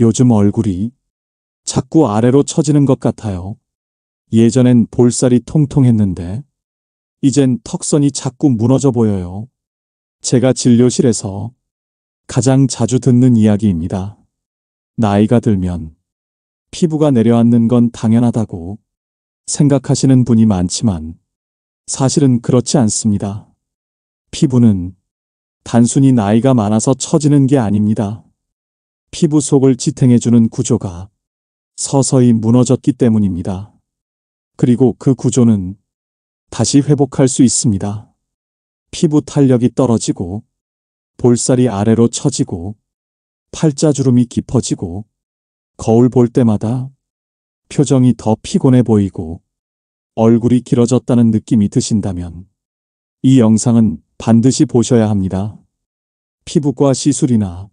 요즘 얼굴이 자꾸 아래로 처지는 것 같아요. 예전엔 볼살이 통통했는데 이젠 턱선이 자꾸 무너져 보여요. 제가 진료실에서 가장 자주 듣는 이야기입니다. 나이가 들면 피부가 내려앉는 건 당연하다고 생각하시는 분이 많지만 사실은 그렇지 않습니다. 피부는 단순히 나이가 많아서 처지는 게 아닙니다. 피부 속을 지탱해주는 구조가 서서히 무너졌기 때문입니다. 그리고 그 구조는 다시 회복할 수 있습니다. 피부 탄력이 떨어지고 볼살이 아래로 처지고 팔자주름이 깊어지고 거울 볼 때마다 표정이 더 피곤해 보이고 얼굴이 길어졌다는 느낌이 드신다면 이 영상은 반드시 보셔야 합니다. 피부과 시술이나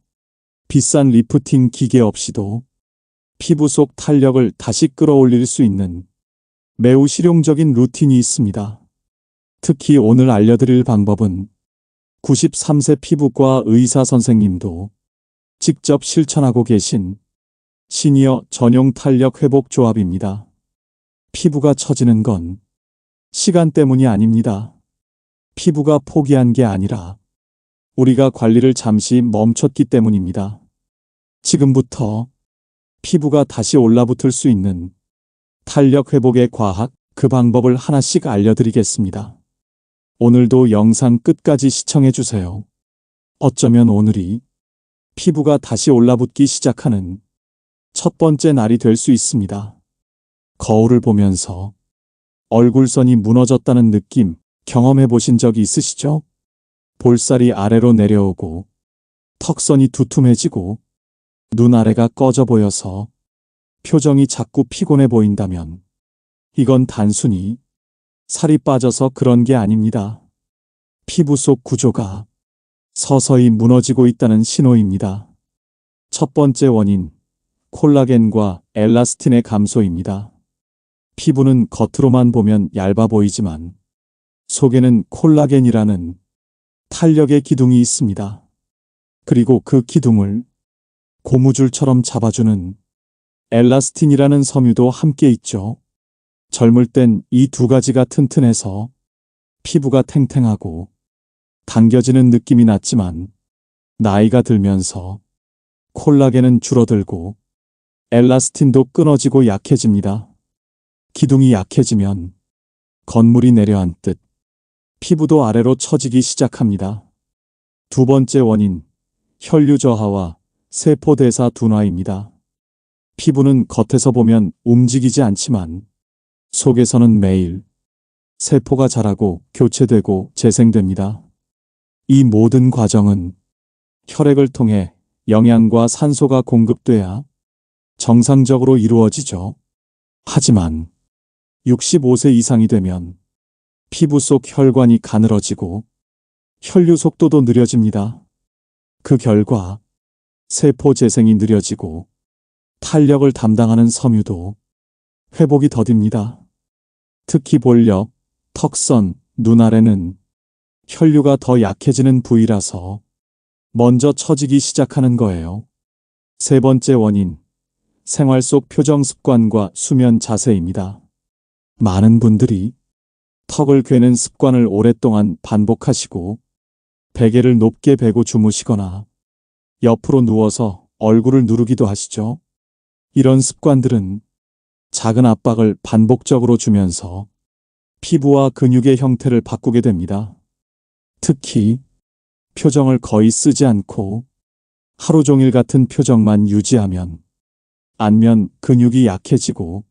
비싼 리프팅 기계 없이도 피부 속 탄력을 다시 끌어올릴 수 있는 매우 실용적인 루틴이 있습니다. 특히 오늘 알려드릴 방법은 93세 피부과 의사 선생님도 직접 실천하고 계신 시니어 전용 탄력 회복 조합입니다. 피부가 처지는 건 시간 때문이 아닙니다. 피부가 포기한 게 아니라 우리가 관리를 잠시 멈췄기 때문입니다. 지금부터 피부가 다시 올라붙을 수 있는 탄력 회복의 과학, 그 방법을 하나씩 알려드리겠습니다. 오늘도 영상 끝까지 시청해주세요. 어쩌면 오늘이 피부가 다시 올라붙기 시작하는 첫 번째 날이 될 수 있습니다. 거울을 보면서 얼굴선이 무너졌다는 느낌 경험해 보신 적이 있으시죠? 볼살이 아래로 내려오고 턱선이 두툼해지고 눈 아래가 꺼져 보여서 표정이 자꾸 피곤해 보인다면 이건 단순히 살이 빠져서 그런 게 아닙니다. 피부 속 구조가 서서히 무너지고 있다는 신호입니다. 첫 번째 원인, 콜라겐과 엘라스틴의 감소입니다. 피부는 겉으로만 보면 얇아 보이지만 속에는 콜라겐이라는 탄력의 기둥이 있습니다. 그리고 그 기둥을 고무줄처럼 잡아주는 엘라스틴이라는 섬유도 함께 있죠. 젊을 땐 이 두 가지가 튼튼해서 피부가 탱탱하고 당겨지는 느낌이 났지만 나이가 들면서 콜라겐은 줄어들고 엘라스틴도 끊어지고 약해집니다. 기둥이 약해지면 건물이 내려앉듯 피부도 아래로 처지기 시작합니다. 두 번째 원인, 혈류 저하와 세포대사 둔화입니다. 피부는 겉에서 보면 움직이지 않지만 속에서는 매일 세포가 자라고 교체되고 재생됩니다. 이 모든 과정은 혈액을 통해 영양과 산소가 공급돼야 정상적으로 이루어지죠. 하지만 65세 이상이 되면 피부 속 혈관이 가늘어지고 혈류 속도도 느려집니다. 그 결과 세포 재생이 느려지고 탄력을 담당하는 섬유도 회복이 더딥니다. 특히 볼력, 턱선, 눈 아래는 혈류가 더 약해지는 부위라서 먼저 처지기 시작하는 거예요. 세 번째 원인, 생활 속 표정 습관과 수면 자세입니다. 많은 분들이 턱을 괴는 습관을 오랫동안 반복하시고 베개를 높게 베고 주무시거나 옆으로 누워서 얼굴을 누르기도 하시죠. 이런 습관들은 작은 압박을 반복적으로 주면서 피부와 근육의 형태를 바꾸게 됩니다. 특히 표정을 거의 쓰지 않고 하루 종일 같은 표정만 유지하면 안면 근육이 약해지고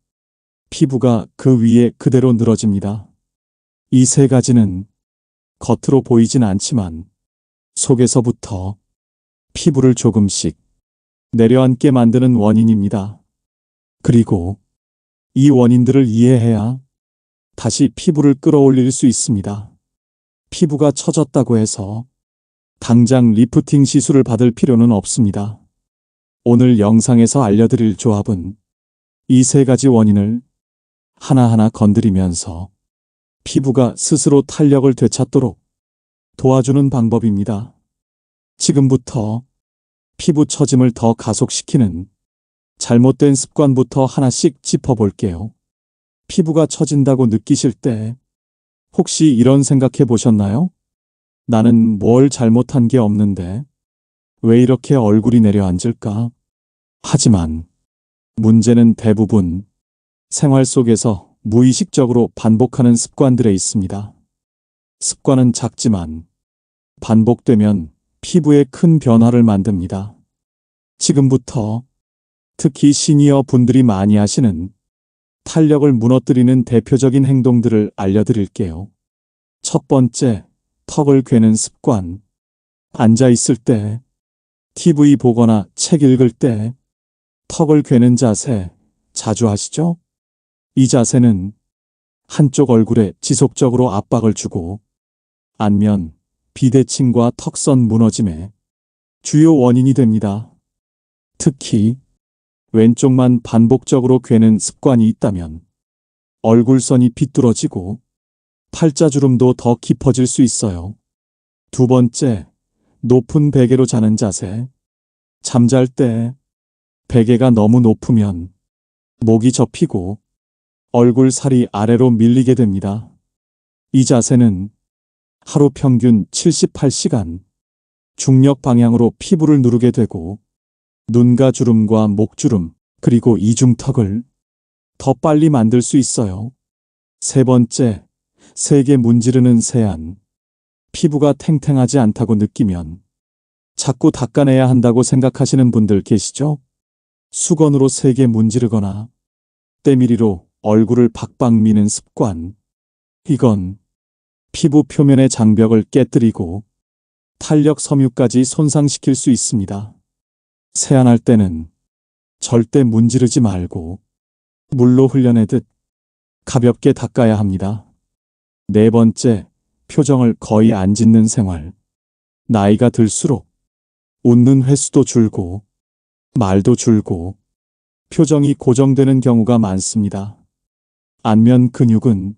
피부가 그 위에 그대로 늘어집니다. 이 세 가지는 겉으로 보이진 않지만 속에서부터 피부를 조금씩 내려앉게 만드는 원인입니다. 그리고 이 원인들을 이해해야 다시 피부를 끌어올릴 수 있습니다. 피부가 처졌다고 해서 당장 리프팅 시술을 받을 필요는 없습니다. 오늘 영상에서 알려드릴 조합은 이 세 가지 원인을 하나하나 건드리면서 피부가 스스로 탄력을 되찾도록 도와주는 방법입니다. 지금부터 피부 처짐을 더 가속시키는 잘못된 습관부터 하나씩 짚어볼게요. 피부가 처진다고 느끼실 때 혹시 이런 생각해 보셨나요? 나는 뭘 잘못한 게 없는데 왜 이렇게 얼굴이 내려앉을까? 하지만 문제는 대부분 생활 속에서 무의식적으로 반복하는 습관들에 있습니다. 습관은 작지만 반복되면 피부에 큰 변화를 만듭니다. 지금부터 특히 시니어 분들이 많이 하시는 탄력을 무너뜨리는 대표적인 행동들을 알려드릴게요. 첫 번째, 턱을 괴는 습관. 앉아 있을 때, TV 보거나 책 읽을 때, 턱을 괴는 자세 자주 하시죠? 이 자세는 한쪽 얼굴에 지속적으로 압박을 주고 안면, 비대칭과 턱선 무너짐의 주요 원인이 됩니다. 특히 왼쪽만 반복적으로 괴는 습관이 있다면 얼굴선이 비뚤어지고 팔자주름도 더 깊어질 수 있어요. 두 번째, 높은 베개로 자는 자세. 잠잘 때 베개가 너무 높으면 목이 접히고 얼굴 살이 아래로 밀리게 됩니다. 이 자세는 하루 평균 78시간 중력 방향으로 피부를 누르게 되고 눈가 주름과 목주름 그리고 이중턱을 더 빨리 만들 수 있어요. 세 번째, 세게 문지르는 세안. 피부가 탱탱하지 않다고 느끼면 자꾸 닦아내야 한다고 생각하시는 분들 계시죠? 수건으로 세게 문지르거나 때밀이로 얼굴을 박박 미는 습관. 이건 피부 표면의 장벽을 깨뜨리고 탄력 섬유까지 손상시킬 수 있습니다. 세안할 때는 절대 문지르지 말고 물로 흘려내듯 가볍게 닦아야 합니다. 네 번째, 표정을 거의 안 짓는 생활. 나이가 들수록 웃는 횟수도 줄고 말도 줄고 표정이 고정되는 경우가 많습니다. 안면 근육은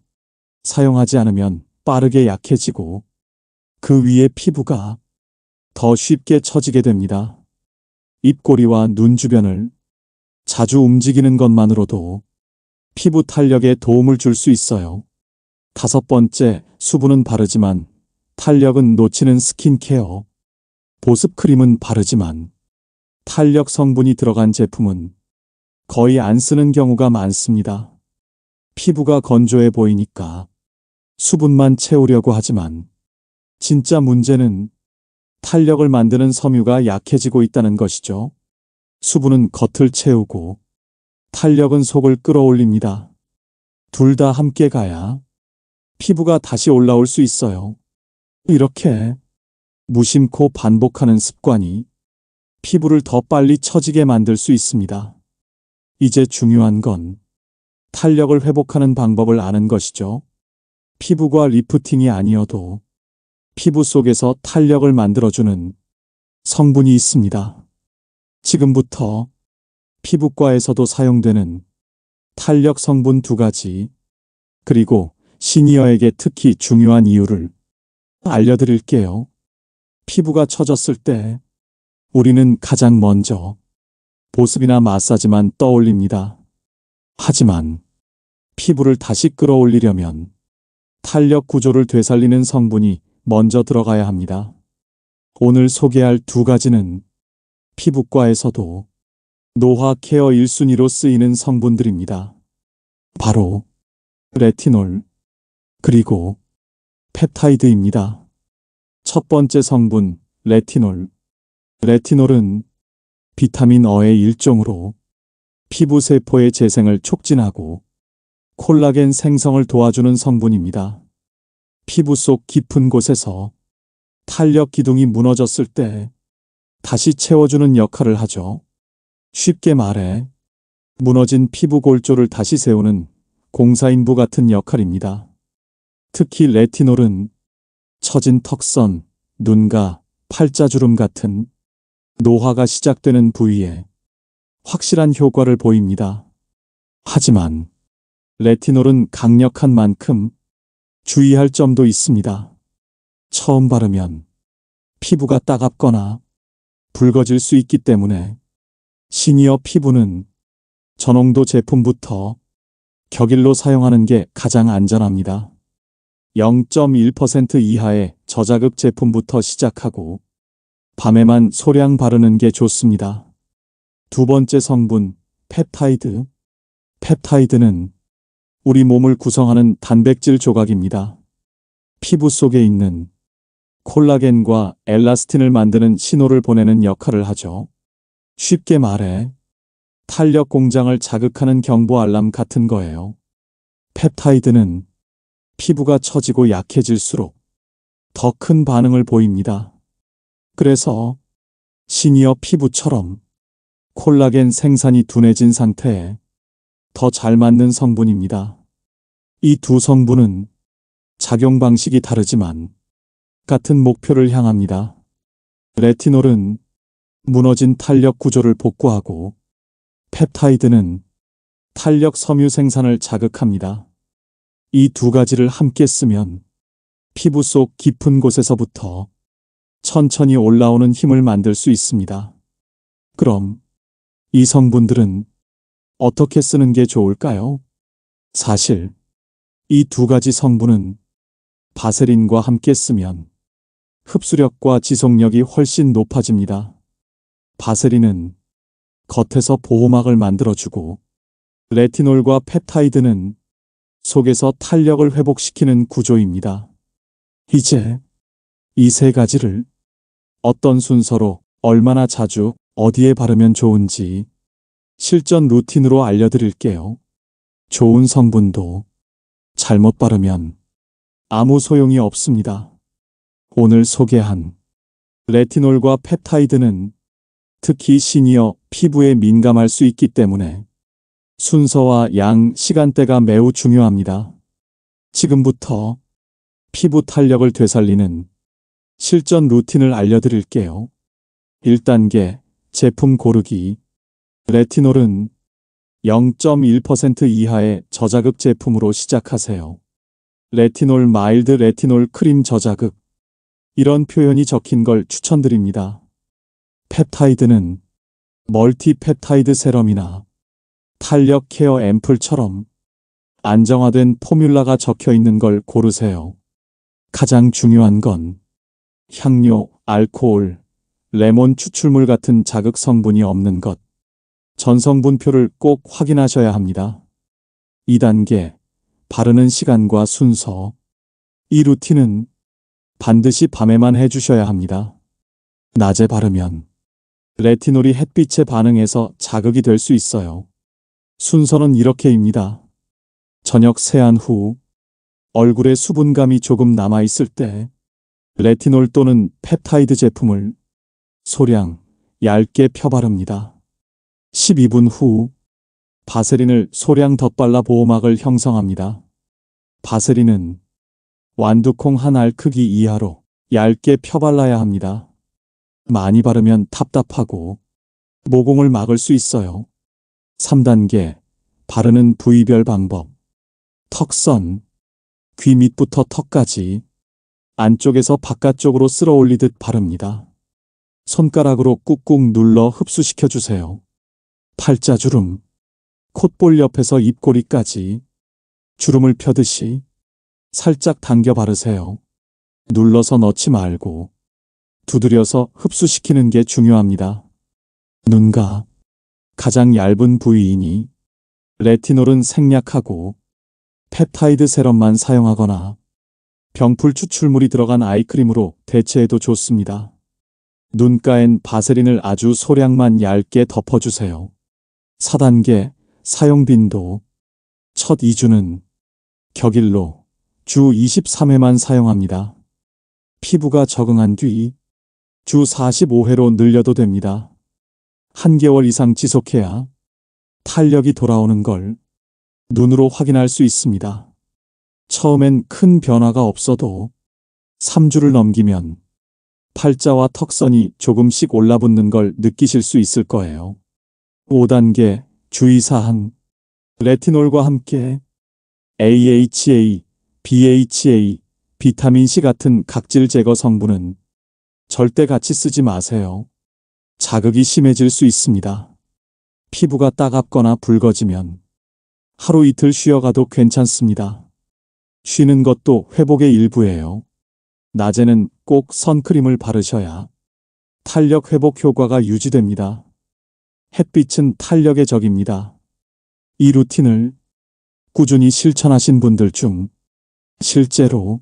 사용하지 않으면 빠르게 약해지고 그 위에 피부가 더 쉽게 처지게 됩니다. 입꼬리와 눈 주변을 자주 움직이는 것만으로도 피부 탄력에 도움을 줄 수 있어요. 다섯 번째, 수분은 바르지만 탄력은 놓치는 스킨케어. 보습크림은 바르지만 탄력 성분이 들어간 제품은 거의 안 쓰는 경우가 많습니다. 피부가 건조해 보이니까 수분만 채우려고 하지만 진짜 문제는 탄력을 만드는 섬유가 약해지고 있다는 것이죠. 수분은 겉을 채우고 탄력은 속을 끌어올립니다. 둘 다 함께 가야 피부가 다시 올라올 수 있어요. 이렇게 무심코 반복하는 습관이 피부를 더 빨리 처지게 만들 수 있습니다. 이제 중요한 건 탄력을 회복하는 방법을 아는 것이죠. 피부과 리프팅이 아니어도 피부 속에서 탄력을 만들어주는 성분이 있습니다. 지금부터 피부과에서도 사용되는 탄력 성분 2가지, 그리고 시니어에게 특히 중요한 이유를 알려드릴게요. 피부가 처졌을 때 우리는 가장 먼저 보습이나 마사지만 떠올립니다. 하지만 피부를 다시 끌어올리려면 탄력 구조를 되살리는 성분이 먼저 들어가야 합니다. 오늘 소개할 2가지는 피부과에서도 노화 케어 1순위로 쓰이는 성분들입니다. 바로 레티놀, 그리고 펩타이드입니다. 첫 번째 성분, 레티놀. 레티놀은 비타민 어의 일종으로 피부 세포의 재생을 촉진하고 콜라겐 생성을 도와주는 성분입니다. 피부 속 깊은 곳에서 탄력 기둥이 무너졌을 때 다시 채워주는 역할을 하죠. 쉽게 말해 무너진 피부 골조를 다시 세우는 공사인부 같은 역할입니다. 특히 레티놀은 처진 턱선, 눈가, 팔자주름 같은 노화가 시작되는 부위에 확실한 효과를 보입니다. 하지만 레티놀은 강력한 만큼 주의할 점도 있습니다. 처음 바르면 피부가 따갑거나 붉어질 수 있기 때문에 시니어 피부는 저농도 제품부터 격일로 사용하는 게 가장 안전합니다. 0.1% 이하의 저자극 제품부터 시작하고 밤에만 소량 바르는 게 좋습니다. 두 번째 성분, 펩타이드. 펩타이드는 우리 몸을 구성하는 단백질 조각입니다. 피부 속에 있는 콜라겐과 엘라스틴을 만드는 신호를 보내는 역할을 하죠. 쉽게 말해 탄력 공장을 자극하는 경보 알람 같은 거예요. 펩타이드는 피부가 처지고 약해질수록 더 큰 반응을 보입니다. 그래서 시니어 피부처럼 콜라겐 생산이 둔해진 상태에 더 잘 맞는 성분입니다. 이 두 성분은 작용 방식이 다르지만 같은 목표를 향합니다. 레티놀은 무너진 탄력 구조를 복구하고 펩타이드는 탄력 섬유 생산을 자극합니다. 이 두 가지를 함께 쓰면 피부 속 깊은 곳에서부터 천천히 올라오는 힘을 만들 수 있습니다. 그럼 이 성분들은 어떻게 쓰는 게 좋을까요? 사실 이 두 가지 성분은 바세린과 함께 쓰면 흡수력과 지속력이 훨씬 높아집니다. 바세린은 겉에서 보호막을 만들어주고 레티놀과 펩타이드는 속에서 탄력을 회복시키는 구조입니다. 이제 이 세 가지를 어떤 순서로 얼마나 자주 어디에 바르면 좋은지 실전 루틴으로 알려드릴게요. 좋은 성분도 잘못 바르면 아무 소용이 없습니다. 오늘 소개한 레티놀과 펩타이드는 특히 시니어 피부에 민감할 수 있기 때문에 순서와 양, 시간대가 매우 중요합니다. 지금부터 피부 탄력을 되살리는 실전 루틴을 알려드릴게요. 1단계 제품 고르기. 레티놀은 0.1% 이하의 저자극 제품으로 시작하세요. 레티놀 마일드 레티놀 크림 저자극. 이런 표현이 적힌 걸 추천드립니다. 펩타이드는 멀티펩타이드 세럼이나 탄력 케어 앰플처럼 안정화된 포뮬라가 적혀 있는 걸 고르세요. 가장 중요한 건 향료, 알코올, 레몬 추출물 같은 자극 성분이 없는 것. 전성분표를 꼭 확인하셔야 합니다. 2단계 바르는 시간과 순서. 이 루틴은 반드시 밤에만 해주셔야 합니다. 낮에 바르면 레티놀이 햇빛에 반응해서 자극이 될 수 있어요. 순서는 이렇게입니다. 저녁 세안 후 얼굴에 수분감이 조금 남아있을 때 레티놀 또는 펩타이드 제품을 소량 얇게 펴바릅니다. 12분 후 바세린을 소량 덧발라 보호막을 형성합니다. 바세린은 완두콩 한 알 크기 이하로 얇게 펴발라야 합니다. 많이 바르면 답답하고 모공을 막을 수 있어요. 3단계 바르는 부위별 방법. 턱선, 귀 밑부터 턱까지 안쪽에서 바깥쪽으로 쓸어 올리듯 바릅니다. 손가락으로 꾹꾹 눌러 흡수시켜 주세요. 팔자주름, 콧볼 옆에서 입꼬리까지 주름을 펴듯이 살짝 당겨 바르세요. 눌러서 넣지 말고 두드려서 흡수시키는 게 중요합니다. 눈가, 가장 얇은 부위이니 레티놀은 생략하고 펩타이드 세럼만 사용하거나 병풀 추출물이 들어간 아이크림으로 대체해도 좋습니다. 눈가엔 바세린을 아주 소량만 얇게 덮어주세요. 4단계 사용 빈도. 첫 2주는 격일로 주 23회만 사용합니다. 피부가 적응한 뒤 주 45회로 늘려도 됩니다. 한개월 이상 지속해야 탄력이 돌아오는 걸 눈으로 확인할 수 있습니다. 처음엔 큰 변화가 없어도 3주를 넘기면 팔자와 턱선이 조금씩 올라붙는 걸 느끼실 수 있을 거예요. 5단계 주의사항. 레티놀과 함께 AHA, BHA, 비타민C 같은 각질 제거 성분은 절대 같이 쓰지 마세요. 자극이 심해질 수 있습니다. 피부가 따갑거나 붉어지면 하루 이틀 쉬어가도 괜찮습니다. 쉬는 것도 회복의 일부예요. 낮에는 꼭 선크림을 바르셔야 탄력 회복 효과가 유지됩니다. 햇빛은 탄력의 적입니다. 이 루틴을 꾸준히 실천하신 분들 중 실제로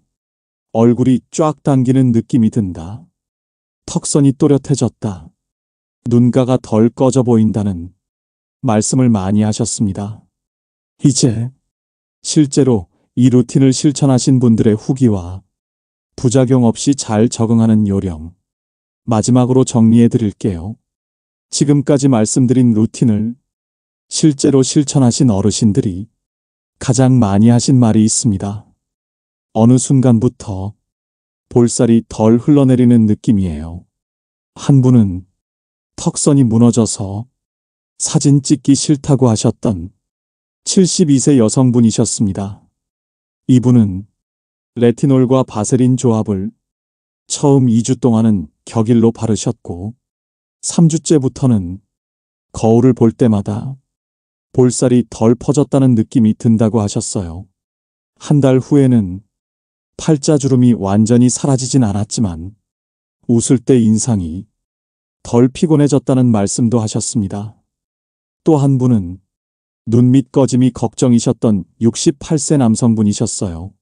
얼굴이 쫙 당기는 느낌이 든다, 턱선이 또렷해졌다, 눈가가 덜 꺼져 보인다는 말씀을 많이 하셨습니다. 이제 실제로 이 루틴을 실천하신 분들의 후기와 부작용 없이 잘 적응하는 요령, 마지막으로 정리해 드릴게요. 지금까지 말씀드린 루틴을 실제로 실천하신 어르신들이 가장 많이 하신 말이 있습니다. 어느 순간부터 볼살이 덜 흘러내리는 느낌이에요. 한 분은 턱선이 무너져서 사진 찍기 싫다고 하셨던 72세 여성분이셨습니다. 이분은 레티놀과 바세린 조합을 처음 2주 동안은 격일로 바르셨고 3주째부터는 거울을 볼 때마다 볼살이 덜 퍼졌다는 느낌이 든다고 하셨어요. 한 달 후에는 팔자주름이 완전히 사라지진 않았지만 웃을 때 인상이 덜 피곤해졌다는 말씀도 하셨습니다. 또 한 분은 눈 밑 꺼짐이 걱정이셨던 68세 남성분이셨어요.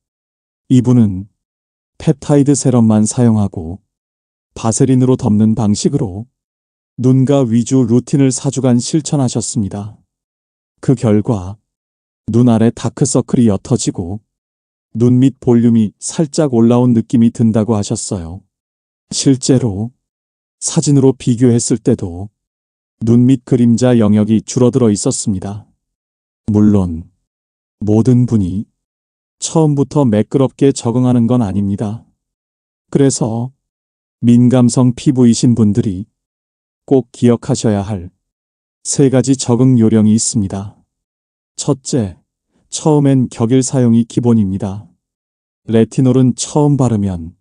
이분은 펩타이드 세럼만 사용하고 바세린으로 덮는 방식으로 눈가 위주 루틴을 4주간 실천하셨습니다. 그 결과 눈 아래 다크서클이 옅어지고 눈 밑 볼륨이 살짝 올라온 느낌이 든다고 하셨어요. 실제로 사진으로 비교했을 때도 눈 밑 그림자 영역이 줄어들어 있었습니다. 물론 모든 분이 처음부터 매끄럽게 적응하는 건 아닙니다. 그래서 민감성 피부이신 분들이 꼭 기억하셔야 할 3가지 적응 요령이 있습니다. 첫째, 처음엔 격일 사용이 기본입니다. 레티놀은 처음 바르면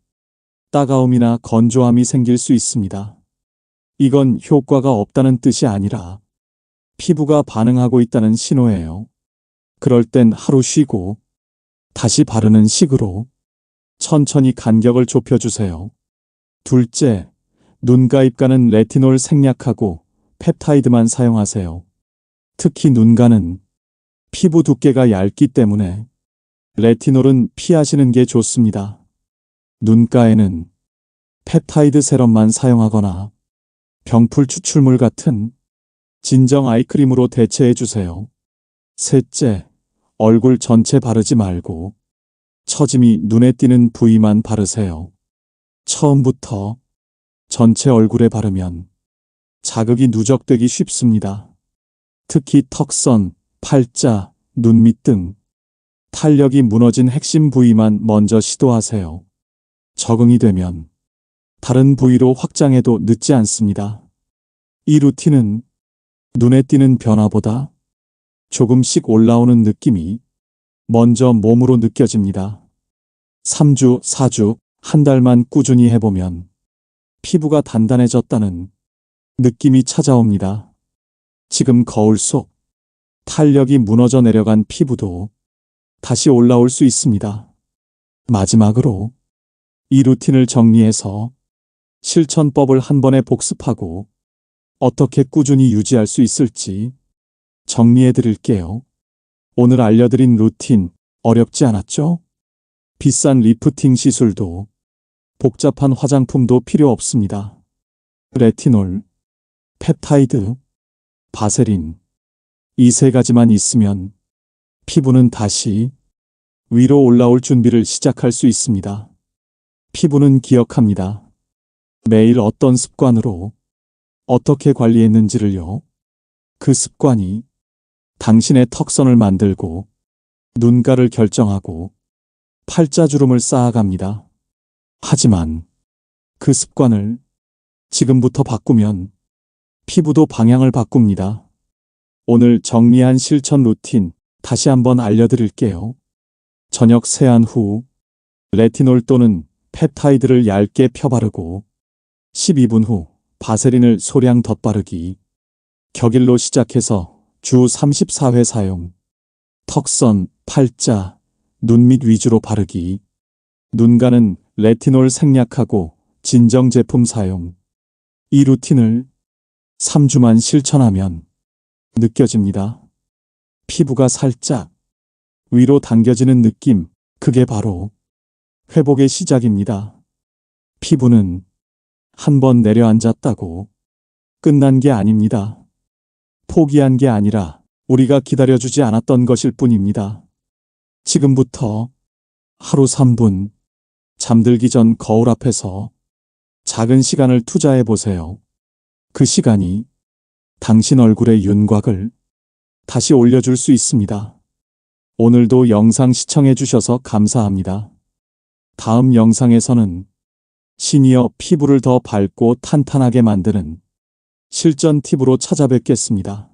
따가움이나 건조함이 생길 수 있습니다. 이건 효과가 없다는 뜻이 아니라 피부가 반응하고 있다는 신호예요. 그럴 땐 하루 쉬고 다시 바르는 식으로 천천히 간격을 좁혀주세요. 둘째, 눈가 입가는 레티놀 생략하고 펩타이드만 사용하세요. 특히 눈가는 피부 두께가 얇기 때문에 레티놀은 피하시는 게 좋습니다. 눈가에는 펩타이드 세럼만 사용하거나 병풀 추출물 같은 진정 아이크림으로 대체해 주세요. 셋째, 얼굴 전체 바르지 말고 처짐이 눈에 띄는 부위만 바르세요. 처음부터 전체 얼굴에 바르면 자극이 누적되기 쉽습니다. 특히 턱선, 팔자, 눈밑 등 탄력이 무너진 핵심 부위만 먼저 시도하세요. 적응이 되면 다른 부위로 확장해도 늦지 않습니다. 이 루틴은 눈에 띄는 변화보다 조금씩 올라오는 느낌이 먼저 몸으로 느껴집니다. 3주, 4주, 한 달만 꾸준히 해보면 피부가 단단해졌다는 느낌이 찾아옵니다. 지금 거울 속 탄력이 무너져 내려간 피부도 다시 올라올 수 있습니다. 마지막으로 이 루틴을 정리해서 실천법을 한 번에 복습하고 어떻게 꾸준히 유지할 수 있을지 정리해 드릴게요. 오늘 알려드린 루틴 어렵지 않았죠? 비싼 리프팅 시술도 복잡한 화장품도 필요 없습니다. 레티놀, 펩타이드, 바세린, 이 3가지만 있으면 피부는 다시 위로 올라올 준비를 시작할 수 있습니다. 피부는 기억합니다. 매일 어떤 습관으로 어떻게 관리했는지를요. 그 습관이 당신의 턱선을 만들고 눈가를 결정하고 팔자주름을 쌓아갑니다. 하지만 그 습관을 지금부터 바꾸면 피부도 방향을 바꿉니다. 오늘 정리한 실천 루틴 다시 한번 알려드릴게요. 저녁 세안 후 레티놀 또는 펩타이드를 얇게 펴바르고 12분 후 바세린을 소량 덧바르기. 격일로 시작해서 주 34회 사용. 턱선, 팔자, 눈 밑 위주로 바르기. 눈가는 레티놀 생략하고 진정 제품 사용. 이 루틴을 3주만 실천하면 느껴집니다. 피부가 살짝 위로 당겨지는 느낌, 그게 바로 회복의 시작입니다. 피부는 한 번 내려앉았다고 끝난 게 아닙니다. 포기한 게 아니라 우리가 기다려주지 않았던 것일 뿐입니다. 지금부터 하루 3분, 잠들기 전 거울 앞에서 작은 시간을 투자해 보세요. 그 시간이 당신 얼굴의 윤곽을 다시 올려줄 수 있습니다. 오늘도 영상 시청해 주셔서 감사합니다. 다음 영상에서는 시니어 피부를 더 밝고 탄탄하게 만드는 실전 팁으로 찾아뵙겠습니다.